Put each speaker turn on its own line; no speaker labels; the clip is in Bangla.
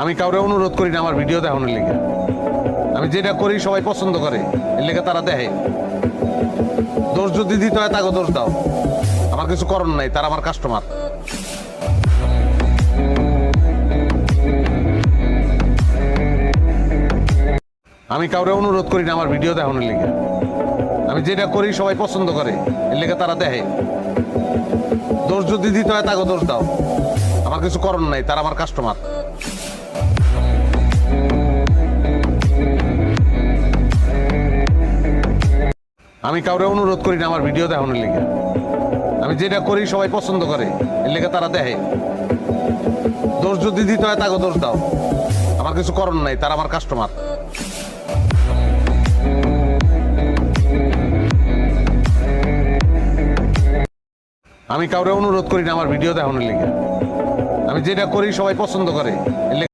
আমি কাউরে অনুরোধ করি না আমার ভিডিও দেখানোর লিগে। আমি যেটা করি সবাই পছন্দ করে, এর লিগে তারা দেখে। দোষ যদি দিতে হয় তাকে দোষ দাও, আমার কিছু করার নাই, তারা আমার কাস্টমার। আমি কাউরে অনুরোধ করি না আমার ভিডিও দেখানোর লিগে। আমি যেটা করি সবাই পছন্দ করে, এর লিগে তারা দেখে। দোষ যদি দিতে হয় তাকে দোষ দাও, আমার কিছু করার নাই, তারা আমার কাস্টমার। আমি কাউরে অনুরোধ করি না আমার ভিডিও দেখানোর লিগে। আমি যেটা করি সবাই পছন্দ করে, এর লিগে তারা দেখে। দোষ যদি দিতে হয় তাকে দোষ দাও, আমার কিছু করার নাই, তারা আমার কাস্টমার। আমি কাউরে অনুরোধ করি না আমার ভিডিও দেখানোর লিগে। আমি যেটা করি সবাই পছন্দ করে,